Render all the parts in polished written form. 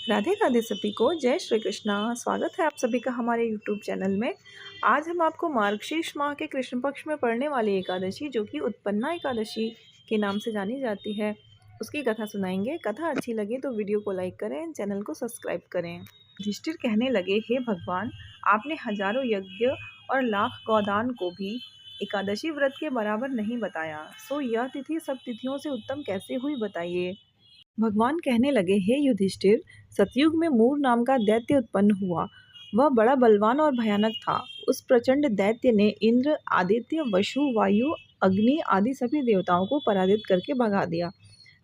राधे राधे सभी को जय श्री कृष्णा। स्वागत है आप सभी का हमारे यूट्यूब चैनल में। आज हम आपको मार्गशीर्ष माह के कृष्ण पक्ष में पड़ने वाली एकादशी जो कि उत्पन्ना एकादशी के नाम से जानी जाती है उसकी कथा सुनाएंगे। कथा अच्छी लगे तो वीडियो को लाइक करें, चैनल को सब्सक्राइब करें। युधिष्ठिर कहने लगे, हे भगवान, आपने हजारों यज्ञ और लाख गौदान को भी एकादशी व्रत के बराबर नहीं बताया, सो यह तिथि सब तिथियों से उत्तम कैसे हुई, बताइए। भगवान कहने लगे, हे युधिष्ठिर, सतयुग में मूर नाम का दैत्य उत्पन्न हुआ। वह बड़ा बलवान और भयानक था। उस प्रचंड दैत्य ने इंद्र, आदित्य, वसु, वायु, अग्नि आदि सभी देवताओं को पराजित करके भगा दिया।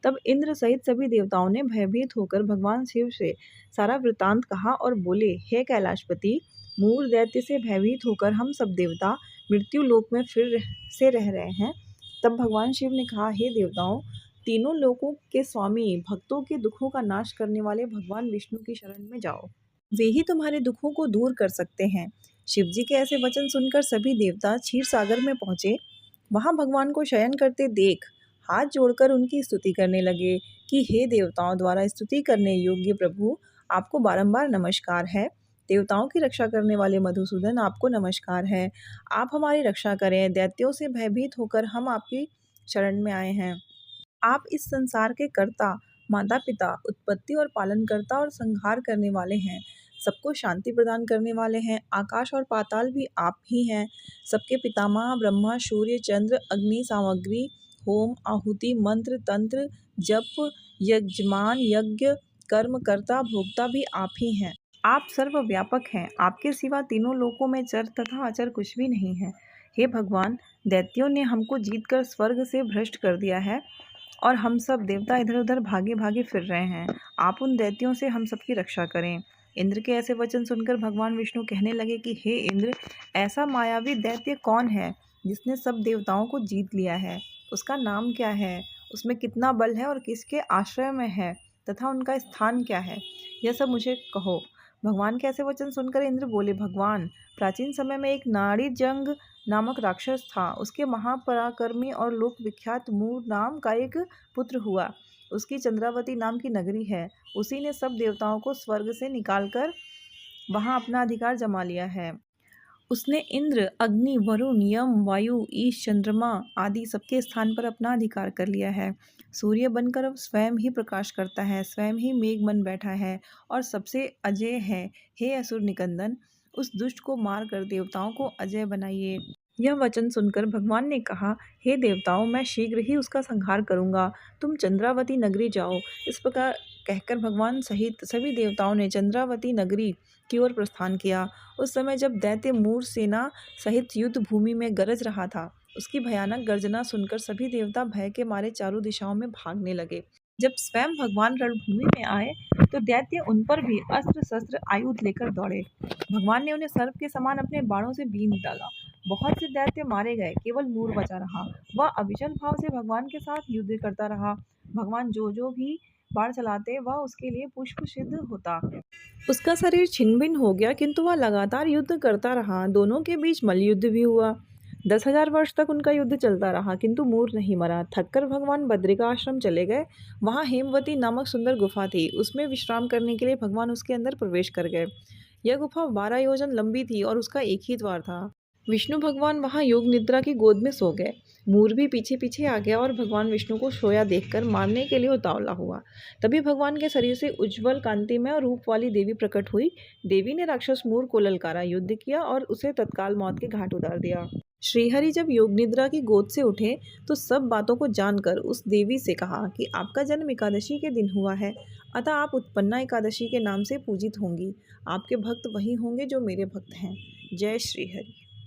तब इंद्र सहित सभी देवताओं ने भयभीत होकर भगवान शिव से सारा वृतांत कहा और बोले, हे कैलाशपति, मूर दैत्य से भयभीत होकर हम सब देवता मृत्यु लोक में फिर से रह रहे हैं। तब भगवान शिव ने कहा, हे देवताओं, तीनों लोकों के स्वामी, भक्तों के दुखों का नाश करने वाले भगवान विष्णु की शरण में जाओ। वे ही तुम्हारे दुखों को दूर कर सकते हैं। शिव जी के ऐसे वचन सुनकर सभी देवता क्षीर सागर में पहुंचे। वहां भगवान को शयन करते देख हाथ जोड़कर उनकी स्तुति करने लगे कि हे देवताओं द्वारा स्तुति करने योग्य प्रभु, आपको बारंबार नमस्कार है। देवताओं की रक्षा करने वाले मधुसूदन, आपको नमस्कार है। आप हमारी रक्षा करें। दैत्यों से भयभीत होकर हम आपकी शरण में आए हैं। आप इस संसार के कर्ता, माता पिता, उत्पत्ति और पालनकर्ता और संहार करने वाले हैं। सबको शांति प्रदान करने वाले हैं। आकाश और पाताल भी आप ही हैं। सबके पितामह ब्रह्मा, सूर्य, चंद्र, अग्नि, सामग्री, होम, आहुति, मंत्र, तंत्र, जप, यजमान, यज्ञ, कर्म कर्ता, भोक्ता भी आप ही हैं। आप सर्वव्यापक हैं। आपके सिवा तीनों लोकों में चर तथा अचर कुछ भी नहीं है। हे भगवान, दैत्यों ने हमको जीतकर स्वर्ग से भ्रष्ट कर दिया है और हम सब देवता इधर उधर भागे भागे फिर रहे हैं। आप उन दैत्यों से हम सबकी रक्षा करें। इंद्र के ऐसे वचन सुनकर भगवान विष्णु कहने लगे कि हे इंद्र, ऐसा मायावी दैत्य कौन है जिसने सब देवताओं को जीत लिया है? उसका नाम क्या है? उसमें कितना बल है और किसके आश्रय में है तथा उनका स्थान क्या है? यह सब मुझे कहो। भगवान के ऐसे वचन सुनकर इंद्र बोले, भगवान, प्राचीन समय में एक नाड़ी जंग नामक राक्षस था। उसके महापराक्रमी और लोक विख्यात मूर नाम का एक पुत्र हुआ। उसकी चंद्रावती नाम की नगरी है। उसी ने सब देवताओं को स्वर्ग से निकालकर वहां अपना अधिकार जमा लिया है। उसने इंद्र, अग्नि, वरुण, यम, वायु, ईश, चंद्रमा आदि सबके स्थान पर अपना अधिकार कर लिया है। सूर्य बनकर अब स्वयं ही प्रकाश करता है, स्वयं ही मेघ बन बैठा है और सबसे अजय है। हे असुर निकंदन, उस दुष्ट को मार कर देवताओं को अजय बनाइए। यह वचन सुनकर भगवान ने कहा, हे देवताओं, मैं शीघ्र ही उसका संहार करूंगा। तुम चंद्रावती नगरी जाओ। इस प्रकार कहकर भगवान सहित सभी देवताओं ने चंद्रावती नगरी की ओर प्रस्थान किया। उस समय जब दैत्य मूर सेना सहित युद्ध भूमि में गरज रहा था, उसकी भयानक गर्जना सुनकर सभी देवता भय के मारे चारों दिशाओं में भागने लगे। जब स्वयं भगवान रणभूमि में आए तो दैत्य उन पर भी अस्त्र शस्त्र आयुध लेकर दौड़े। भगवान ने उन्हें सर्प के समान अपने बाणों से बीन डाला। बहुत से दैत्य मारे गए, केवल मूर बचा रहा। वह अविचल भाव से भगवान के साथ युद्ध करता रहा। भगवान जो जो भी बाण चलाते वह उसके लिए पुष्प सिद्ध होता। उसका शरीर छिन्न भिन्न हो गया, किंतु वह लगातार युद्ध करता रहा। दोनों के बीच मल्लयुद्ध भी हुआ। 10,000 वर्ष तक उनका युद्ध चलता रहा, किंतु मूर नहीं मरा। थककर भगवान बद्रिका आश्रम चले गए। वहां हेमवती नामक सुंदर गुफा थी। उसमें विश्राम करने के लिए भगवान उसके अंदर प्रवेश कर गए। यह गुफा 12 योजन लंबी थी और उसका एक ही द्वार था। विष्णु भगवान वहां योग निद्रा की गोद में सो गए। मूर भी पीछे पीछे आ गया और भगवान विष्णु को सोया देखकर मारने के लिए उतावला हुआ। तभी भगवान के शरीर से उज्ज्वल कांतिमय और रूप वाली देवी प्रकट हुई। देवी ने राक्षस मूर को ललकारा, युद्ध किया और उसे तत्काल मौत के घाट उतार दिया। श्रीहरि जब योग निद्रा की गोद से उठे तो सब बातों को जानकर उस देवी से कहा कि आपका जन्म एकादशी के दिन हुआ है, अतः आप उत्पन्ना एकादशी के नाम से पूजित होंगी। आपके भक्त वही होंगे जो मेरे भक्त हैं। जय श्रीहरि।